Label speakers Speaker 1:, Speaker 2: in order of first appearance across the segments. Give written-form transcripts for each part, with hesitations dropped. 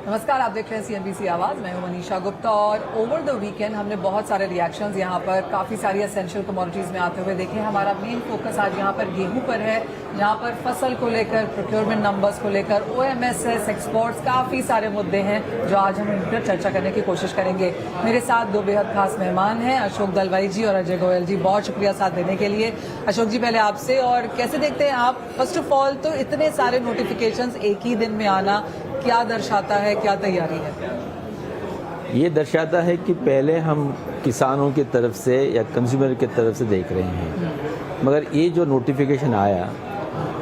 Speaker 1: नमस्कार, आप देख रहे हैं सीएनबीसी आवाज। मैं हूं मनीषा गुप्ता और ओवर द वीकेंड हमने बहुत सारे रिएक्शंस यहाँ पर काफ़ी सारी एसेंशियल कमोडिटीज़ में आते हुए देखे। हमारा मेन फोकस आज यहाँ पर गेहूं पर है, जहाँ पर फसल को लेकर, प्रोक्योरमेंट नंबर्स को लेकर, OMSS, एक्सपोर्ट्स, काफ़ी सारे मुद्दे हैं जो आज हम इन पर चर्चा करने की कोशिश करेंगे। मेरे साथ दो बेहद खास मेहमान हैं, अशोक दलवाई जी और अजय गोयल जी। बहुत शुक्रिया साथ देने के लिए। अशोक जी, पहले आपसे, और कैसे देखते हैं आप? फर्स्ट ऑफ ऑल तो इतने सारे नोटिफिकेशंस एक ही दिन में आना क्या दर्शाता है, क्या तैयारी है?
Speaker 2: ये दर्शाता है कि पहले हम किसानों की तरफ से या कंज्यूमर की तरफ से देख रहे हैं, मगर ये जो नोटिफिकेशन आया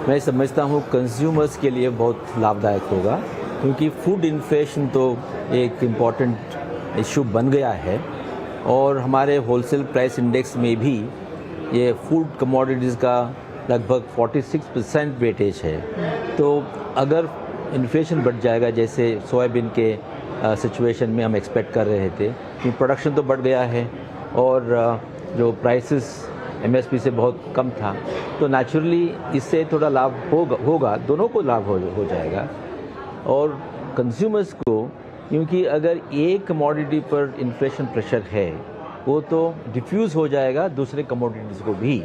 Speaker 2: मैं समझता हूँ कंज्यूमर्स के लिए बहुत लाभदायक होगा, क्योंकि फूड इन्फ्लेशन तो एक इम्पॉर्टेंट इशू बन गया है और हमारे होलसेल प्राइस इंडेक्स में भी ये फूड कमोडिटीज़ का लगभग 46% वेटेज है। तो अगर इन्फ्लेशन बढ़ जाएगा, जैसे सोयाबीन के सिचुएशन में हम एक्सपेक्ट कर रहे थे कि प्रोडक्शन तो बढ़ गया है और जो प्राइसेस MSP से बहुत कम था, तो नेचुरली इससे थोड़ा लाभ होगा, दोनों को लाभ हो जाएगा और कंज्यूमर्स को, क्योंकि अगर एक कमोडिटी पर इन्फ्लेशन प्रेशर है वो तो डिफ्यूज़ हो जाएगा दूसरे कमोडिटीज़ को भी।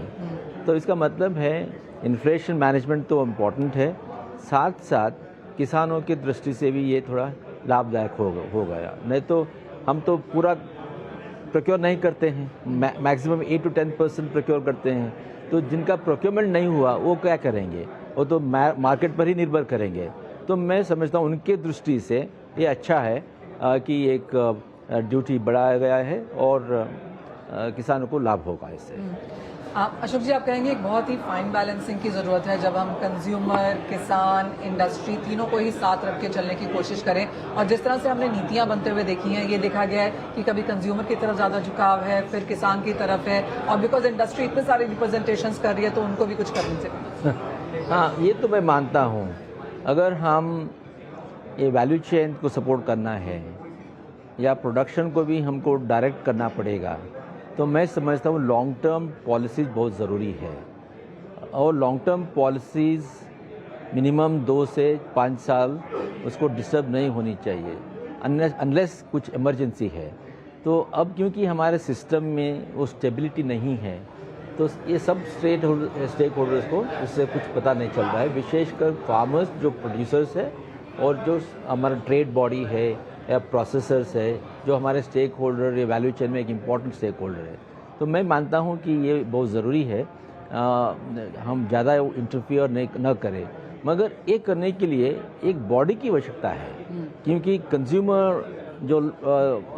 Speaker 2: तो इसका मतलब है इन्फ्लेशन मैनेजमेंट तो इम्पॉर्टेंट है, साथ साथ किसानों की दृष्टि से भी ये थोड़ा लाभदायक हो गया। नहीं तो हम तो पूरा प्रोक्योर नहीं करते हैं, मैक्सिमम 8 to 10% प्रोक्योर करते हैं, तो जिनका प्रोक्योरमेंट नहीं हुआ वो क्या करेंगे? वो तो मार्केट पर ही निर्भर करेंगे। तो मैं समझता हूँ उनके दृष्टि से ये अच्छा है कि एक ड्यूटी बढ़ाया गया है और किसानों को लाभ होगा इससे।
Speaker 1: अशोक जी, आप कहेंगे एक बहुत ही फाइन बैलेंसिंग की ज़रूरत है जब हम कंज्यूमर, किसान, इंडस्ट्री तीनों को ही साथ रख के चलने की कोशिश करें। और जिस तरह से हमने नीतियां बनते हुए देखी हैं, ये देखा गया है कि कभी कंज्यूमर की तरफ ज़्यादा झुकाव है, फिर किसान की तरफ है, और बिकॉज इंडस्ट्री इतने सारे रिप्रेजेंटेशंस कर रही है तो उनको भी कुछ करने से
Speaker 2: हाँ, ये तो मैं मानता हूँ। अगर हम ये वैल्यू चेन को सपोर्ट करना है या प्रोडक्शन को भी हमको डायरेक्ट करना पड़ेगा, तो मैं समझता हूँ लॉन्ग टर्म पॉलिसीज़ बहुत ज़रूरी है और लॉन्ग टर्म पॉलिसीज़ मिनिमम 2 से 5 साल उसको डिस्टर्ब नहीं होनी चाहिए, अनलेस कुछ इमरजेंसी है। तो अब क्योंकि हमारे सिस्टम में वो स्टेबिलिटी नहीं है, तो ये सब स्टेक होल्डर्स को इससे कुछ पता नहीं चल रहा है, विशेषकर फार्मर्स जो प्रोड्यूसर्स है और जो हमारा ट्रेड बॉडी है या प्रोसेसर्स है, जो हमारे स्टेक होल्डर या वैल्यू चेन में एक इम्पॉर्टेंट स्टेक होल्डर है। तो मैं मानता हूँ कि ये बहुत ज़रूरी है हम ज़्यादा इंटरफियर न करें, मगर ये करने के लिए एक बॉडी की आवश्यकता है, क्योंकि कंज्यूमर जो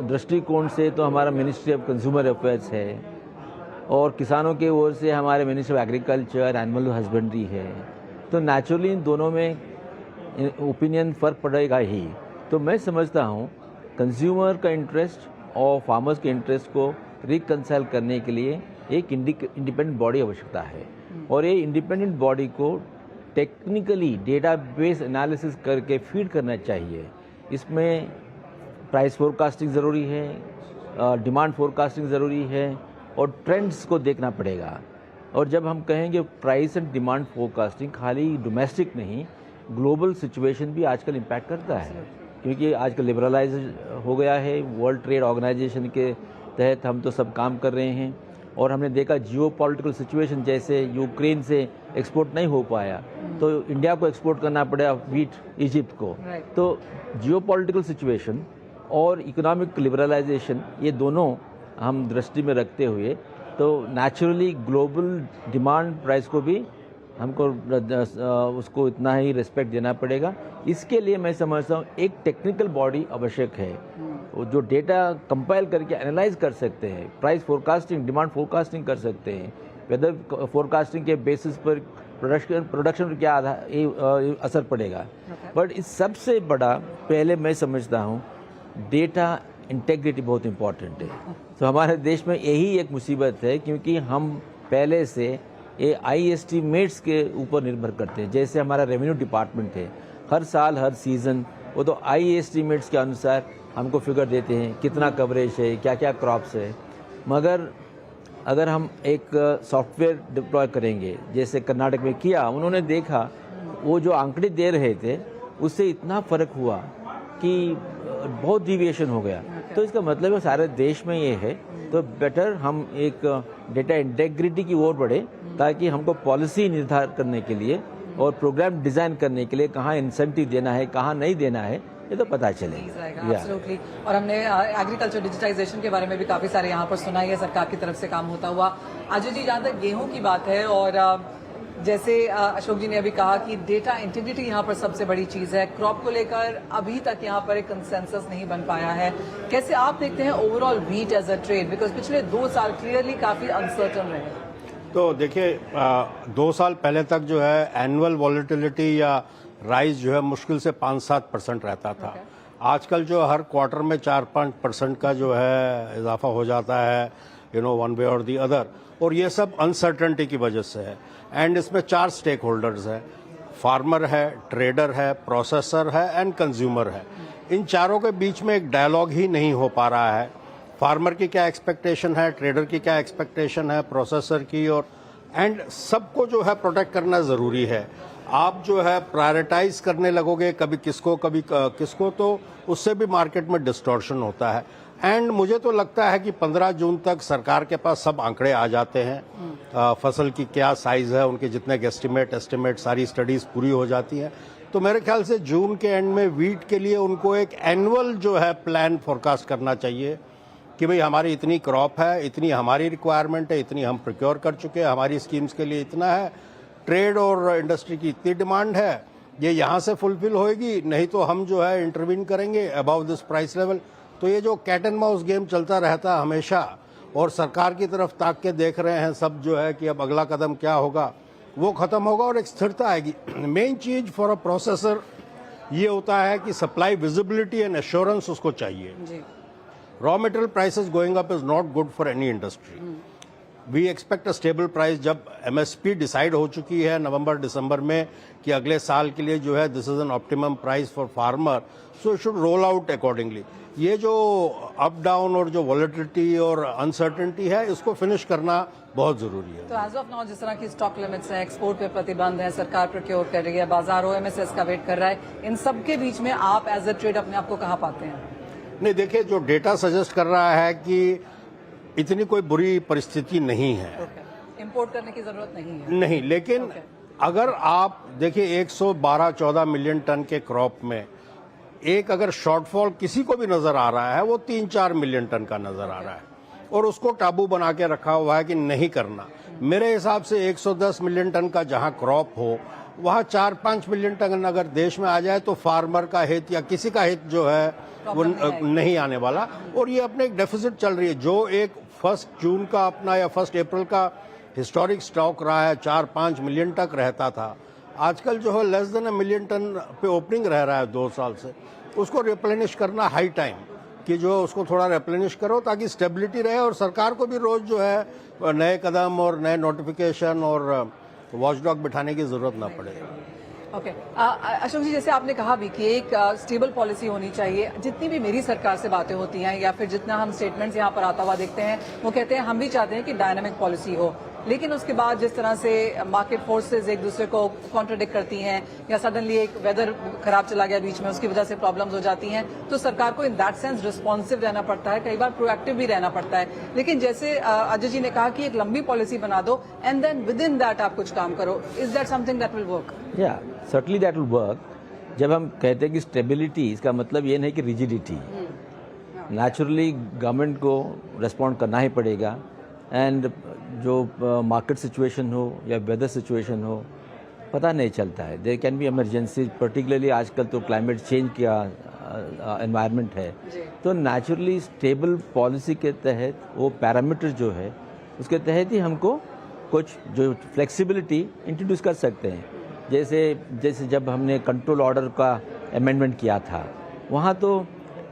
Speaker 2: दृष्टिकोण से तो हमारा मिनिस्ट्री ऑफ कंज्यूमर अफेयर्स है और किसानों के ओर से हमारे ministry of agriculture, animal husbandry है, तो नेचुरली इन दोनों में ओपिनियन फ़र्क पड़ेगा ही। तो मैं समझता हूँ कंज्यूमर का इंटरेस्ट और फार्मर्स के इंटरेस्ट को रिकंसाइल करने के लिए एक इंडिपेंडेंट बॉडी आवश्यकता है और ये इंडिपेंडेंट बॉडी को टेक्निकली डेटाबेस एनालिसिस करके फीड करना चाहिए। इसमें प्राइस फोरकास्टिंग ज़रूरी है, डिमांड फोरकास्टिंग ज़रूरी है और ट्रेंड्स को देखना पड़ेगा। और जब हम कहेंगे प्राइस एंड डिमांड फोरकास्टिंग, खाली डोमेस्टिक नहीं, ग्लोबल सिचुएशन भी आजकल इम्पैक्ट करता है, क्योंकि आजकल लिबरलाइज हो गया है। वर्ल्ड ट्रेड ऑर्गेनाइजेशन के तहत हम तो सब काम कर रहे हैं और हमने देखा जियो पॉलिटिकल सिचुएशन, जैसे यूक्रेन से एक्सपोर्ट नहीं हो पाया तो इंडिया को एक्सपोर्ट करना पड़ा वीट इजिप्ट को। तो जियो पॉलिटिकल सिचुएशन और इकोनॉमिक लिबरलाइजेशन, ये दोनों हम दृष्टि में रखते हुए तो नेचुरली ग्लोबल डिमांड प्राइस को भी हमको उसको इतना ही रिस्पेक्ट देना पड़ेगा। इसके लिए मैं समझता हूँ एक टेक्निकल बॉडी आवश्यक है जो डेटा कंपाइल करके एनालाइज कर सकते हैं, प्राइस फोरकास्टिंग, डिमांड फोरकास्टिंग कर सकते हैं, वेदर फोरकास्टिंग के बेसिस पर प्रोडक्शन पर क्या असर पड़ेगा। बट इस सबसे बड़ा पहले मैं समझता हूँ डेटा इंटेग्रिटी बहुत इम्पॉर्टेंट है। तो हमारे देश में यही एक मुसीबत है, क्योंकि हम पहले से ये एस्टीमेट्स के ऊपर निर्भर करते हैं। जैसे हमारा रेवेन्यू डिपार्टमेंट है, हर साल हर सीज़न वो तो एस्टीमेट्स के अनुसार हमको फिगर देते हैं कितना कवरेज है, क्या क्या क्रॉप्स है। मगर अगर हम एक सॉफ्टवेयर डिप्लॉय करेंगे, जैसे कर्नाटक में किया, उन्होंने देखा वो जो आंकड़े दे रहे थे उससे इतना फ़र्क हुआ कि बहुत डिविएशन हो गया, तो इसका मतलब है सारे देश में ये है, तो बेटर हम एक डेटा इंटेग्रिटी की ओर बढ़े, ताकि हमको पॉलिसी निर्धारित करने के लिए और प्रोग्राम डिजाइन करने के लिए कहाँ इंसेंटिव देना है, कहाँ नहीं देना है, ये तो पता चलेगा।
Speaker 1: एब्सोल्युटली। और हमने एग्रीकल्चर डिजिटाइजेशन के बारे में भी काफी सारे यहाँ पर सुना है, सरकार की तरफ से काम होता हुआ। अजय जी, जहाँ तक गेहूं की बात है, और जैसे अशोक जी ने अभी कहा कि डेटा इंटीग्रिटी यहाँ पर सबसे बड़ी चीज है, क्रॉप को लेकर अभी तक यहाँ पर एक कंसेंसस नहीं बन पाया है। कैसे आप देखते हैं overall wheat as a trade, because पिछले 2 साल क्लियरली काफी अनसर्टन रहे?
Speaker 3: तो देखिए 2 साल पहले तक जो है एनुअल वॉलेटिलिटी या राइज जो है मुश्किल से 5-7% रहता था। आजकल जो हर क्वार्टर में 4-5% का जो है इजाफा हो जाता है, वन वे और दी अदर, और ये सब अनसर्टेनिटी की वजह से है। एंड इसमें 4 स्टेक होल्डर्स है, फार्मर है, ट्रेडर है, प्रोसेसर है एंड कंज्यूमर है। इन चारों के बीच में एक डायलॉग ही नहीं हो पा रहा है। फार्मर की क्या एक्सपेक्टेशन है, ट्रेडर की क्या एक्सपेक्टेशन है, प्रोसेसर की, और एंड सबको जो है प्रोटेक्ट करना ज़रूरी है। आप जो है प्रायोरिटाइज करने लगोगे कभी किसको, तो उससे भी मार्केट में डिस्टॉर्शन होता है। एंड मुझे तो लगता है कि 15 जून तक सरकार के पास सब आंकड़े आ जाते हैं, फसल की क्या साइज है, उनके जितने एस्टिमेट सारी स्टडीज पूरी हो जाती हैं। तो मेरे ख्याल से जून के एंड में वीट के लिए उनको एक एनुअल जो है प्लान फोरकास्ट करना चाहिए कि भाई हमारी इतनी क्रॉप है, इतनी हमारी रिक्वायरमेंट है, इतनी हम प्रोक्योर कर चुके हैं, हमारी स्कीम्स के लिए इतना है, ट्रेड और इंडस्ट्री की इतनी डिमांड है, ये यहाँ से फुलफिल होएगी, नहीं तो हम जो है इंटरवीन करेंगे अबव दिस प्राइस लेवल। तो ये जो कैट एंड माउस गेम चलता रहता है हमेशा, और सरकार की तरफ ताक के देख रहे हैं सब जो है कि अब अगला कदम क्या होगा, वो खत्म होगा और एक स्थिरता आएगी। मेन चीज फॉर अ प्रोसेसर ये होता है कि सप्लाई विजिबिलिटी एंड एश्योरेंस उसको चाहिए। Raw material prices going up is not good for any industry. We expect a stable price. जब एमएसपी डिसाइड हो चुकी है नवंबर दिसंबर में कि अगले साल के लिए जो है this is an optimum price for farmer, so it should roll out accordingly. ये जो अप डाउन और जो वॉलेटिलिटी और अनसर्टेनिटी है, इसको फिनिश करना बहुत जरूरी है।
Speaker 1: तो एज ऑफ नाउ जिस तरह की स्टॉक लिमिट्स हैं, एक्सपोर्ट पे प्रतिबंध है, सरकार प्रोक्योर कर रही है, बाजार ओएमएसएस का वेट कर रहा है, इन सब के बीच में आप एज अ ट्रेड अपने आप को कहाँ पाते हैं?
Speaker 3: नहीं, देखिए जो डेटा सजेस्ट कर रहा है कि इतनी कोई बुरी परिस्थिति नहीं है,
Speaker 1: इंपोर्ट करने की जरूरत नहीं है।
Speaker 3: नहीं, लेकिन अगर आप देखिए 112-14 मिलियन टन के क्रॉप में एक अगर शॉर्टफॉल किसी को भी नजर आ रहा है, वो 3-4 मिलियन टन का नजर आ रहा है, और उसको टाबू बना के रखा हुआ है कि नहीं करना। मेरे हिसाब से 110 मिलियन टन का जहां क्रॉप हो, वहां 4-5 मिलियन टन अगर देश में आ जाए तो फार्मर का हित या किसी का हित जो है वो नहीं आने वाला। और ये अपने एक डेफिसिट चल रही है, जो एक 1 जून का अपना या 1 अप्रैल का हिस्टोरिक स्टॉक रहा है, 4-5 मिलियन तक रहता था, आजकल जो है लेस देन 1 मिलियन टन पे ओपनिंग रह रहा है 2 साल से। उसको रिप्लेनिश करना हाई टाइम कि जो उसको थोड़ा रिप्लेनिश करो ताकि स्टेबिलिटी रहे, और सरकार को भी रोज जो है नए कदम और नए नोटिफिकेशन और वॉचडॉग बिठाने की जरूरत ना पड़े।
Speaker 1: ओके अशोक जी, जैसे आपने कहा भी कि एक स्टेबल पॉलिसी होनी चाहिए। जितनी भी मेरी सरकार से बातें होती हैं या फिर जितना हम स्टेटमेंट्स यहाँ पर आता हुआ देखते हैं, वो कहते हैं हम भी चाहते हैं कि डायनामिक पॉलिसी हो, लेकिन उसके बाद जिस तरह से मार्केट फोर्सेस एक दूसरे को कॉन्ट्रडिक्ट करती हैं, या सडनली एक वेदर खराब चला गया बीच में, उसकी वजह से प्रॉब्लम्स हो जाती हैं, तो सरकार को इन दैट सेंस रिस्पॉन्सिव रहना पड़ता है, कई बार प्रोएक्टिव भी रहना पड़ता है। लेकिन जैसे अजय जी ने कहा कि एक लंबी पॉलिसी बना दो and then within that आप कुछ काम करो, is that something that will work?
Speaker 2: या सर्टनली दैट विल वर्क। जब हम कहते हैं कि स्टेबिलिटी, इसका मतलब ये नहीं कि रिजिडिटी। नेचुरली गवर्नमेंट को रिस्पॉन्ड करना ही पड़ेगा, एंड जो मार्केट सिचुएशन हो या वेदर सिचुएशन हो, पता नहीं चलता है। There can be emergency, particularly आजकल तो क्लाइमेट चेंज का एनवायरनमेंट है, तो नेचुरली स्टेबल पॉलिसी के तहत वो पैरामीटर जो है उसके तहत ही हमको कुछ जो फ्लेक्सिबिलिटी इंट्रोड्यूस कर सकते हैं। जैसे जब हमने कंट्रोल ऑर्डर का अमेंडमेंट किया था, वहाँ तो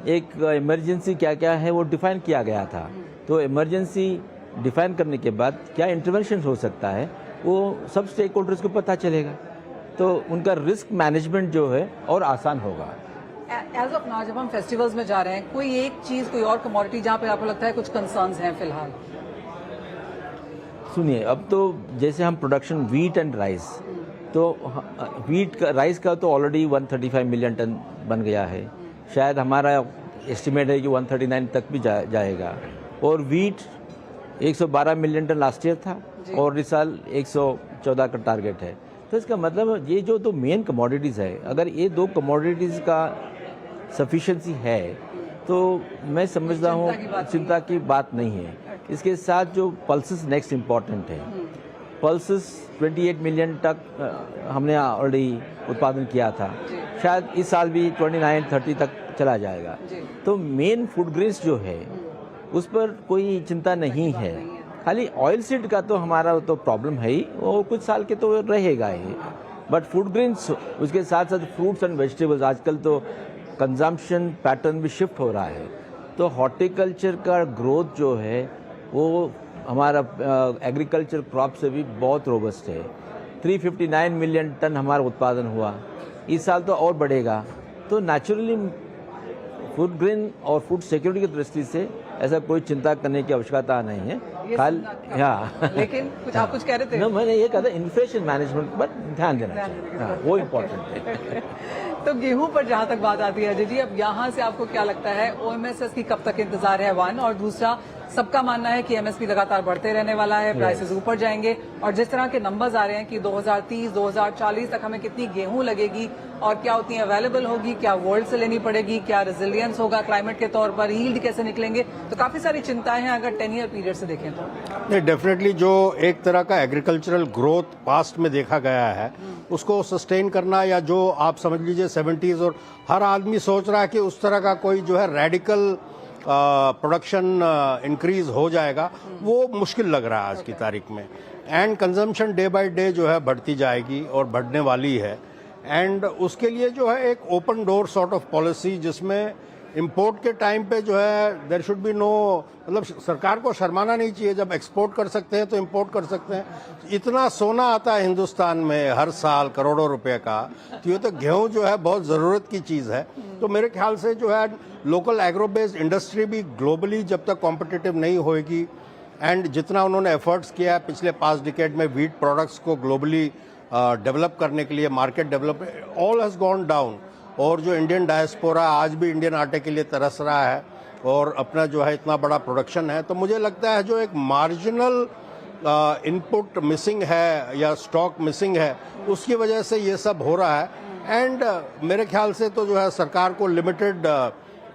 Speaker 2: एक इमरजेंसी क्या क्या है वो डिफाइन किया गया था। तो इमरजेंसी डिफाइन करने के बाद क्या इंटरवेंशन हो सकता है वो सब स्टेक होल्डर्स को पता चलेगा, तो उनका रिस्क मैनेजमेंट जो है और आसान होगा।
Speaker 1: एज ऑफ नाउ जब हम फेस्टिवल्स में जा रहे हैं, कोई एक चीज, कोई और कमोडिटी जहाँ पे आपको लगता है कुछ कंसर्न्स हैं फिलहाल?
Speaker 2: सुनिए, अब तो जैसे हम प्रोडक्शन व्हीट एंड राइस, तो व्हीट का, राइस का तो ऑलरेडी 135 मिलियन टन बन गया है। शायद हमारा एस्टिमेट है कि 139 तक भी जाएगा। और wheat 112 million ton last year था और इस साल 114 का टारगेट है। तो इसका मतलब ये जो दो मेन कमोडिटीज़ है, अगर ये दो कमोडिटीज़ का सफिशिएंसी है तो मैं समझता हूँ चिंता की बात नहीं है। इसके साथ जो पल्सेस नेक्स्ट इम्पॉर्टेंट है, पल्सेस 28 मिलियन तक हमने ऑलरेडी उत्पादन किया था, शायद इस साल भी 29-30 तक चला जाएगा। तो मेन फूड ग्रेन्स जो है उस पर कोई चिंता नहीं है। खाली ऑयल सीड का तो हमारा तो प्रॉब्लम है ही, और कुछ साल के तो रहेगा ही। बट फूड ग्रेन्स, उसके साथ साथ फ्रूट्स एंड वेजिटेबल्स, आजकल तो कंजम्पशन पैटर्न भी शिफ्ट हो रहा है। तो हॉर्टिकल्चर का ग्रोथ जो है वो हमारा एग्रीकल्चर क्रॉप से भी बहुत रोबस्ट है। 359 मिलियन टन हमारा उत्पादन हुआ, इस साल तो और बढ़ेगा। तो नेचुरली फूड ग्रेन और फूड सिक्योरिटी की दृष्टि से ऐसा कोई चिंता करने की आवश्यकता नहीं है।
Speaker 1: लेकिन कुछ आप कुछ कह रहे थे
Speaker 2: ना, मैंने ये कहा था इन्फ्लेशन मैनेजमेंट पर ध्यान देना चाहिए, वो इम्पोर्टेंट है।
Speaker 1: तो गेहूं पर जहां तक बात आती है अजय जी, अब यहां से आपको क्या लगता है ओएमएसएस की कब तक इंतजार है, वन, और दूसरा सबका मानना है कि एमएसपी लगातार बढ़ते रहने वाला है, प्राइसेस ऊपर जाएंगे, और जिस तरह के नंबर्स आ रहे हैं कि 2030 2040 तक हमें कितनी गेहूं लगेगी और क्या उतनी अवेलेबल होगी, क्या वर्ल्ड से लेनी पड़ेगी, क्या रेजिलियंस होगा क्लाइमेट के तौर पर, यील्ड कैसे निकलेंगे, तो काफी सारी चिंताएं हैं अगर 10 ईयर पीरियड से देखें तो।
Speaker 3: नहीं, डेफिनेटली जो एक तरह का एग्रीकल्चरल ग्रोथ पास्ट में देखा गया है उसको सस्टेन करना, या जो आप समझ लीजिए 70s, और हर आदमी सोच रहा है कि उस तरह का कोई जो है रेडिकल प्रोडक्शन इंक्रीज हो जाएगा, वो मुश्किल लग रहा है आज की तारीख में। And consumption day by day जो है बढ़ती जाएगी और बढ़ने वाली है। एंड उसके लिए जो है एक open door sort of policy, जिसमें इंपोर्ट के टाइम पे जो है देयर शुड बी नो, मतलब सरकार को शर्माना नहीं चाहिए। जब एक्सपोर्ट कर सकते हैं तो इंपोर्ट कर सकते हैं। इतना सोना आता है हिंदुस्तान में हर साल करोड़ों रुपए का, तो ये तो गेहूं जो है बहुत ज़रूरत की चीज़ है। तो मेरे ख्याल से जो है लोकल एग्रो बेस्ड इंडस्ट्री भी ग्लोबली जब तक कॉम्पिटिटिव नहीं होएगी, एंड जितना उन्होंने एफर्ट्स किया है पिछले 5 डिकेड में व्हीट प्रोडक्ट्स को ग्लोबली डेवलप करने के लिए, market develop, all has gone down. और जो इंडियन डायस्पोरा आज भी इंडियन आटे के लिए तरस रहा है और अपना जो है इतना बड़ा प्रोडक्शन है, तो मुझे लगता है जो एक मार्जिनल इनपुट मिसिंग है या स्टॉक मिसिंग है, उसकी वजह से ये सब हो रहा है। एंड मेरे ख्याल से तो जो है सरकार को लिमिटेड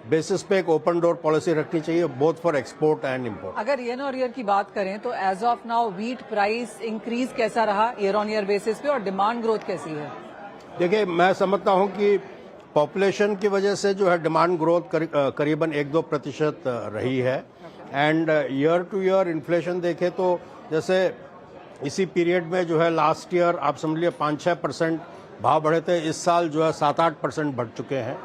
Speaker 3: बेसिस पे एक ओपन डोर पॉलिसी रखनी चाहिए, both for export and import.
Speaker 1: अगर ईयर ऑन ईयर की बात करें तो as of now wheat price increase कैसा रहा ईयर ऑन ईयर बेसिस पे, और डिमांड ग्रोथ कैसी है?
Speaker 3: देखिए, मैं समझता हूँ कि पॉपुलेशन की वजह से जो है डिमांड ग्रोथ करीबन 1-2% रही है। And year two year inflation देखें तो जैसे इसी पीरियड में जो है लास्ट ईयर आप समझ लिए 5-6% भाव बढ़े थे, इस साल जो है 7-8% बढ़ चुके हैं।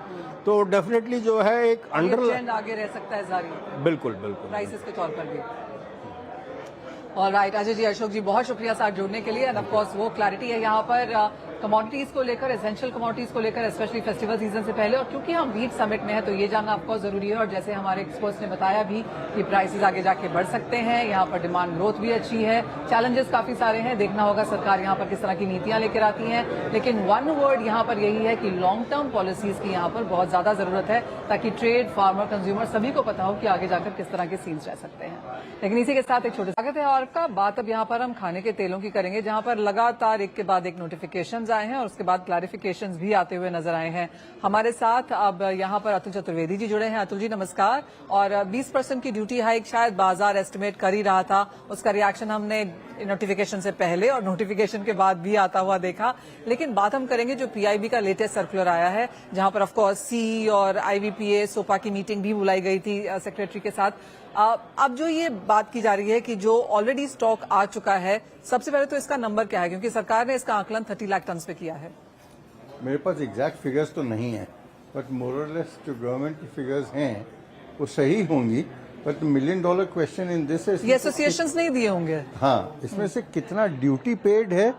Speaker 3: तो डेफिनेटली जो है एक
Speaker 1: ट्रेंड आगे रह सकता है जारी,
Speaker 3: बिल्कुल बिल्कुल
Speaker 1: प्राइसेस के तौर पर भी। ऑलराइट अजय जी, अशोक जी, बहुत शुक्रिया साथ जुड़ने के लिए। एंड ऑफ कोर्स वो क्लैरिटी है यहाँ पर कमोडिटीज को लेकर, एसेंशियल कमोडिटीज को लेकर, स्पेशली फेस्टिवल सीजन से पहले, और क्योंकि हम व्हीट समिट में है तो ये जानना आपको जरूरी है। और जैसे हमारे एक्सपर्ट्स ने बताया भी कि प्राइसेस आगे जाके बढ़ सकते हैं, यहाँ पर डिमांड ग्रोथ भी अच्छी है, चैलेंजेस काफी सारे हैं, देखना होगा सरकार यहाँ पर किस तरह की नीतियां लेकर आती हैं। लेकिन वन वर्ड यहाँ पर यही है कि लॉन्ग टर्म पॉलिसीज की यहाँ पर बहुत ज्यादा जरूरत है, ताकि ट्रेड, फार्मर, कंज्यूमर सभी को पता हो कि आगे जाकर किस तरह के सीन्स रह सकते हैं। लेकिन इसी के साथ एक छोटे स्वागत है और का बात अब यहाँ पर हम खाने के तेलों की करेंगे, जहाँ पर लगातार एक के बाद एक नोटिफिकेशंस आए हैं और उसके बाद क्लैरिफिकेशंस भी आते हुए नजर आए हैं। हमारे साथ अब यहाँ पर अतुल चतुर्वेदी जी जुड़े हैं। अतुल जी नमस्कार। और 20% की ड्यूटी हाइक शायद बाजार एस्टिमेट कर ही रहा था, उसका रिएक्शन हमने नोटिफिकेशन से पहले और नोटिफिकेशन के बाद भी आता हुआ देखा। लेकिन बात हम करेंगे जो पीआईबी का लेटेस्ट सर्कुलर आया है, जहां पर ऑफकोर्स सी और आईवीपीए सोपा की मीटिंग भी बुलाई गई थी सेक्रेटरी के साथ। अब जो ये बात की जा रही है कि जो ऑलरेडी स्टॉक आ चुका है, सबसे पहले तो इसका नंबर क्या है, क्योंकि सरकार ने इसका आकलन 30 लाख टन पे किया है।
Speaker 4: मेरे पास एग्जैक्ट फिगर्स तो नहीं है, बट मोरलेस जो गवर्नमेंट की फिगर्स हैं वो सही होंगी। But $1 million question in this
Speaker 1: ये एसोसिएशंस नहीं दिए होंगे।
Speaker 4: हाँ, इसमें से कितना ड्यूटी पेड है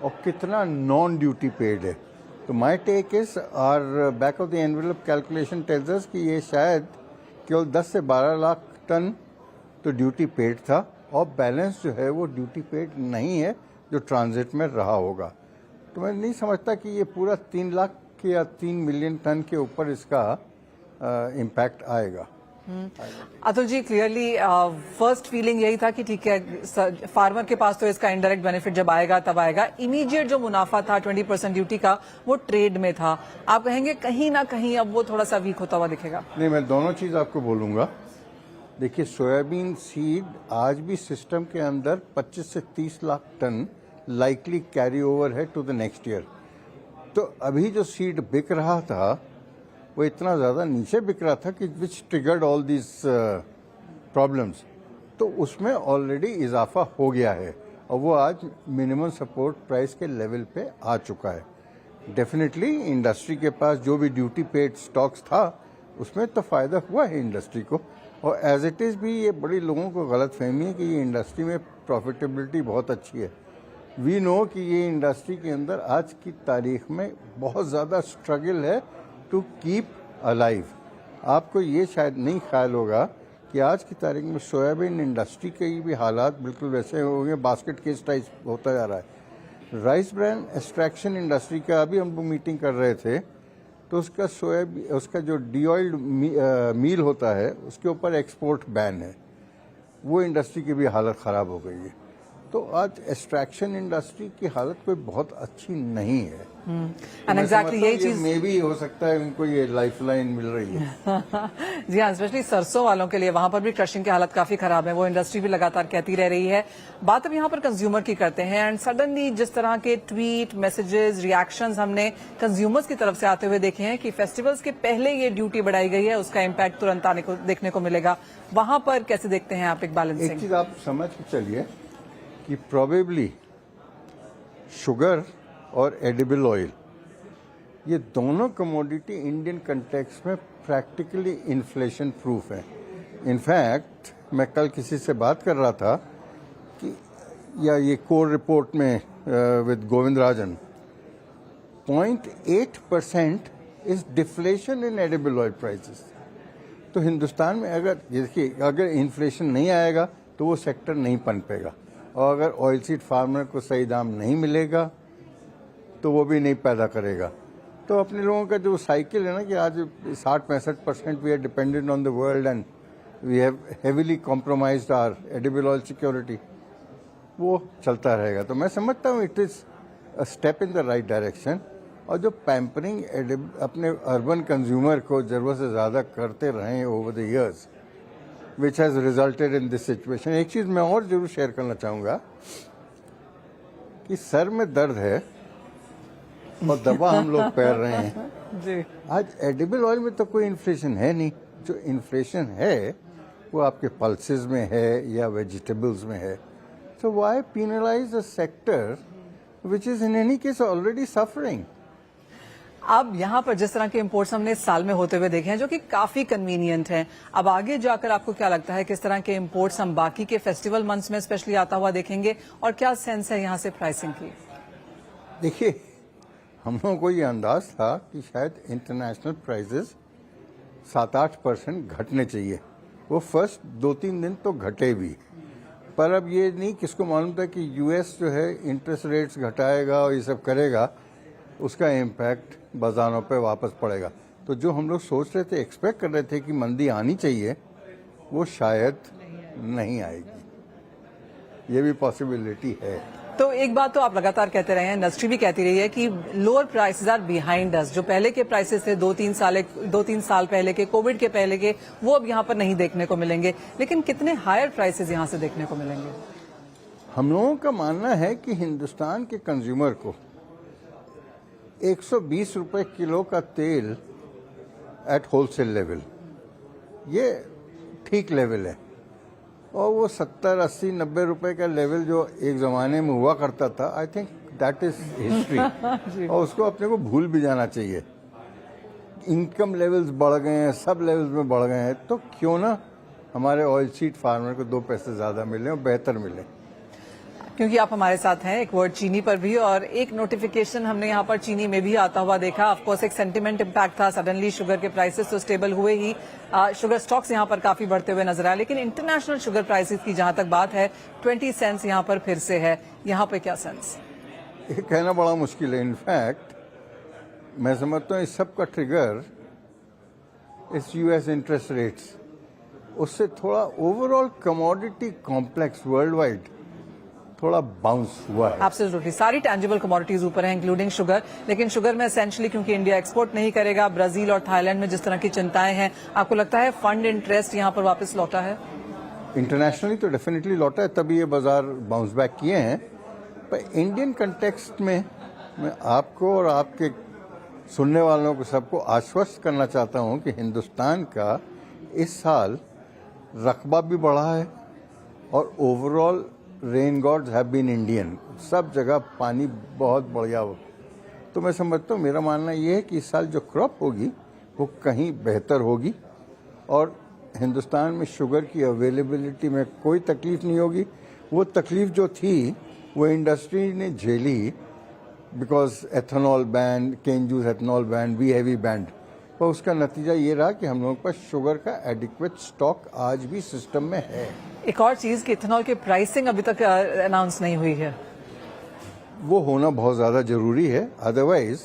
Speaker 4: और कितना नॉन ड्यूटी पेड है। तो my take is our back of the envelope calculation tells us कि ये शायद केवल 10 से 12 लाख टन तो ड्यूटी पेड था, और बैलेंस जो है वो ड्यूटी पेड नहीं है जो ट्रांजिट में रहा होगा। तो मैं नहीं समझता कि ये पूरा 3 लाख या 3 मिलियन टन के ऊपर इसका इम्पैक्ट आएगा।
Speaker 1: Atul ji, clearly first feeling यही था कि ठीक है, फार्मर के पास तो इसका इनडायरेक्ट बेनिफिट जब आएगा तब आएगा। इमीडिएट जो मुनाफा था 20% ड्यूटी का, वो ट्रेड में था। आप कहेंगे कहीं ना कहीं अब वो थोड़ा सा वीक होता हुआ दिखेगा?
Speaker 4: नहीं, मैं दोनों चीज़ आपको बोलूँगा। देखिए, सोयाबीन सीड आज भी सिस्टम के अंदर 25 से 30 lakh ton likely carry over है टू द नेक्स्ट ईयर। तो अभी जो सीड बिक रहा था वो इतना ज़्यादा नीचे बिक रहा था कि विच ट्रिगर्ड ऑल दिस प्रॉब्लम्स, तो उसमें ऑलरेडी इजाफा हो गया है और वो आज मिनिमम सपोर्ट प्राइस के लेवल पे आ चुका है। डेफिनेटली इंडस्ट्री के पास जो भी ड्यूटी पेड स्टॉक्स था उसमें तो फ़ायदा हुआ है इंडस्ट्री को, और एज इट इज़ भी ये बड़ी लोगों को गलत फहमी है कि ये इंडस्ट्री में प्रॉफिटेबिलिटी बहुत अच्छी है। वी नो कि ये इंडस्ट्री के अंदर आज की तारीख में बहुत ज़्यादा स्ट्रगल है टू कीप अलाइव। आपको ये शायद नहीं ख्याल होगा कि आज की तारीख में सोयाबीन इंडस्ट्री के भी हालात बिल्कुल वैसे हो गए, बास्केट केस टाइप होता जा रहा है। राइस ब्रांड एक्सट्रैक्शन इंडस्ट्री का अभी हम मीटिंग कर रहे थे, तो उसका सोयाबीन, उसका जो डीऑइल्ड मील होता है उसके ऊपर एक्सपोर्ट बैन है। वो इंडस्ट्री की भी हालत ख़राब हो गई है। तो आज एक्सट्रैक्शन इंडस्ट्री की हालत कोई बहुत अच्छी नहीं है।
Speaker 1: एंड एग्जैक्टली यही चीज
Speaker 4: मे भी हो सकता है उनको ये लाइफलाइन मिल रही है।
Speaker 1: जी हाँ, स्पेशली सरसों वालों के लिए वहां पर भी क्रशिंग की हालत काफी खराब है। वो इंडस्ट्री भी लगातार कहती रह रही है। बात अब यहाँ पर कंज्यूमर की करते हैं, एंड सडनली जिस तरह के ट्वीट, मैसेजेस, रिएक्शंस हमने कंज्यूमर्स की तरफ से आते हुए देखे हैं कि फेस्टिवल्स के पहले ये ड्यूटी बढ़ाई गई है, उसका इम्पैक्ट तुरंत आने को देखने को मिलेगा। वहां पर कैसे देखते हैं आप एक बैलेंसिंग?
Speaker 4: एक चीज आप समझ के चलिए कि प्रोबेबली शुगर और एडिबल ऑयल, ये दोनों कमोडिटी इंडियन कंटेक्स्ट में प्रैक्टिकली इन्फ्लेशन प्रूफ है। इनफैक्ट मैं कल किसी से बात कर रहा था कि या ये कोर रिपोर्ट में with Govind Rajan, 0.8% is deflation in edible oil prices. तो हिंदुस्तान में अगर देखिए, अगर इन्फ्लेशन नहीं आएगा तो वो सेक्टर नहीं पनपेगा, और अगर ऑयल सीड फार्मर को सही दाम नहीं मिलेगा तो वो भी नहीं पैदा करेगा। तो अपने लोगों का जो साइकिल है ना कि आज 60-65% we are dependent on the world and we have heavily compromised our edible oil security, वो चलता रहेगा। तो मैं समझता हूँ it is a step in the right direction. और जो पैम्परिंग अपने अर्बन कंज्यूमर को ज़रूरत से ज़्यादा करते रहे over the years, which has resulted in this situation. एक चीज़ मैं और जरूर शेयर करना चाहूँगा कि सर में दर्द है और दवा हम लोग पैर रहे हैं
Speaker 1: जी।
Speaker 4: आज एडिबल ऑयल में तो कोई इन्फ्लेशन है नहीं। जो इन्फ्लेशन है वो आपके पल्सेस में है या वेजिटेबल्स में है। So why penalise a sector which is in any case already suffering.
Speaker 1: अब यहाँ पर जिस तरह के इंपोर्ट्स हमने इस साल में होते हुए देखे हैं जो कि काफी कन्वीनियंट हैं, अब आगे जाकर आपको क्या लगता है किस तरह के इंपोर्ट्स हम बाकी के फेस्टिवल मंथ्स में स्पेशली आता हुआ देखेंगे, और क्या सेंस है यहाँ से प्राइसिंग की?
Speaker 4: देखिए, हम लोगों को ये अंदाज था कि शायद इंटरनेशनल प्राइसेस 7-8% घटने चाहिए। वो फर्स्ट 2-3 दिन तो घटे भी, पर अब ये नहीं किसको मालूम था कि यूएस जो है इंटरेस्ट रेट्स घटाएगा और ये सब करेगा, उसका इम्पैक्ट बाजारों पे वापस पड़ेगा। तो जो हम लोग सोच रहे थे, एक्सपेक्ट कर रहे थे कि मंदी आनी चाहिए, वो शायद नहीं आएगी। ये भी पॉसिबिलिटी है।
Speaker 1: तो एक बात तो आप लगातार कहते रहे हैं, इंडस्ट्री भी कहती रही है कि lower prices are behind us. जो पहले के प्राइसेस थे 2-3 साल पहले के, कोविड के पहले के, वो अब यहाँ पर नहीं देखने को मिलेंगे। लेकिन कितने हायर प्राइसेस यहाँ से देखने को मिलेंगे?
Speaker 4: हम लोगों का मानना है कि हिंदुस्तान के कंज्यूमर को 120 रुपए किलो का तेल एट होलसेल लेवल, ये ठीक लेवल है। और वो 70, 80, 90 रुपए का लेवल जो एक ज़माने में हुआ करता था, I think that is history. और उसको अपने को भूल भी जाना चाहिए। इनकम लेवल्स बढ़ गए हैं, सब लेवल्स में बढ़ गए हैं, तो क्यों ना हमारे ऑयल सीड फार्मर को 2 पैसे ज़्यादा मिले और बेहतर मिले।
Speaker 1: क्योंकि आप हमारे साथ हैं, एक वर्ड चीनी पर भी, और एक नोटिफिकेशन हमने यहाँ पर चीनी में भी आता हुआ देखा। ऑफकोर्स एक सेंटिमेंट इम्पैक्ट था, सडनली शुगर के प्राइसेस तो स्टेबल हुए ही, शुगर स्टॉक्स यहाँ पर काफी बढ़ते हुए नजर आए। लेकिन इंटरनेशनल शुगर प्राइसेस की जहां तक बात है, 20 सेंट्स यहाँ पर फिर से है। यहाँ पे क्या सेंस?
Speaker 4: ये कहना बड़ा मुश्किल है। इनफैक्ट मैं समझता हूँ इस सब का ट्रिगर इस यूएस इंटरेस्ट रेट्स, उससे थोड़ा overall commodity complex world wide थोड़ा बाउंस हुआ है।
Speaker 1: एब्सोल्युटली, सारी टैंजिबल कमोडिटीज ऊपर हैं इंक्लूडिंग शुगर, लेकिन शुगर में एसेंशियली क्योंकि इंडिया एक्सपोर्ट नहीं करेगा, ब्राजील और थाईलैंड में जिस तरह की चिंताएं हैं, आपको लगता है फंड इंटरेस्ट यहां पर वापस लौटा है?
Speaker 4: इंटरनेशनली तो डेफिनेटली लौटा है, तभी ये बाजार बाउंस बैक किए हैं। पर इंडियन कंटेक्स्ट में मैं आपको और आपके सुनने वालों को सबको आश्वस्त करना चाहता हूं कि हिंदुस्तान का इस साल रकबा भी बढ़ा है और overall rain gods have been Indian, सब जगह पानी बहुत बढ़िया हो। तो मैं समझता हूँ, मेरा मानना ये है कि इस साल जो क्रॉप होगी वो कहीं बेहतर होगी और हिंदुस्तान में शुगर की अवेलेबिलिटी में कोई तकलीफ नहीं होगी। वो तकलीफ जो थी वो इंडस्ट्री ने झेली, because ethanol ban, cane juice ethanol ban, we have banned, पर उसका नतीजा ये रहा कि हम लोगों के पास शुगर का एडिक्वेट स्टॉक आज भी सिस्टम में है।
Speaker 1: एक और चीज कि इथेनॉल की प्राइसिंग अभी तक अनाउंस नहीं हुई है।
Speaker 4: वो होना बहुत ज़्यादा ज़रूरी है, अदरवाइज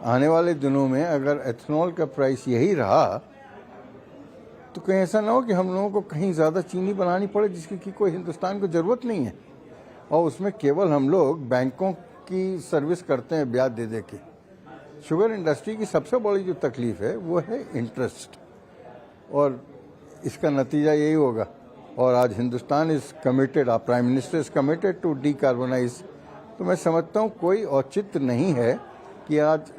Speaker 4: आने वाले दिनों में अगर एथेनॉल का प्राइस यही रहा तो कहीं ऐसा ना हो कि हम लोगों को कहीं ज़्यादा चीनी बनानी पड़े जिसकी कोई हिंदुस्तान को ज़रूरत नहीं है, और उसमें केवल हम लोग बैंकों की सर्विस करते हैं ब्याज दे दे के। शुगर इंडस्ट्री की सबसे बड़ी जो तकलीफ है वो है इंटरेस्ट, और इसका नतीजा यही होगा। और आज Hindustan is committed, our prime minister is committed to decarbonise. तो मैं समझता हूँ कोई औचित्य नहीं है कि आज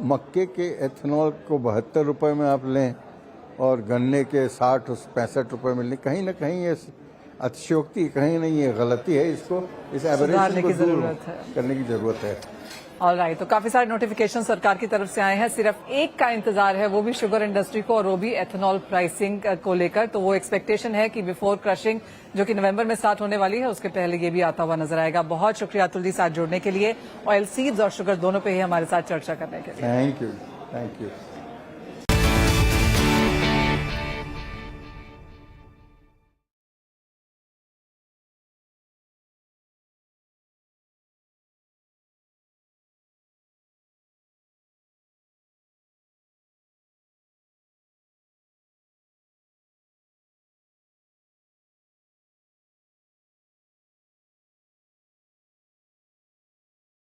Speaker 4: मक्के के एथेनॉल को 72 रुपये में आप लें और गन्ने के 60-65 रुपये में लें। कहीं ना कहीं ये अतिशयोक्ति, कहीं नहीं ये गलती है, इसको इस एवरेज को दूर करने की जरूरत है।
Speaker 1: ऑलराइट, तो काफी सारे नोटिफिकेशन सरकार की तरफ से आए हैं, सिर्फ एक का इंतजार है, वो भी शुगर इंडस्ट्री को और वो भी एथेनॉल प्राइसिंग को लेकर। तो वो एक्सपेक्टेशन है कि बिफोर क्रशिंग जो कि नवंबर में स्टार्ट होने वाली है उसके पहले ये भी आता हुआ नजर आएगा। बहुत शुक्रिया अतुल जी साथ जुड़ने के लिए, ऑयल सीड्स और शुगर दोनों पे ही हमारे साथ चर्चा करने के लिए।
Speaker 4: Thank you.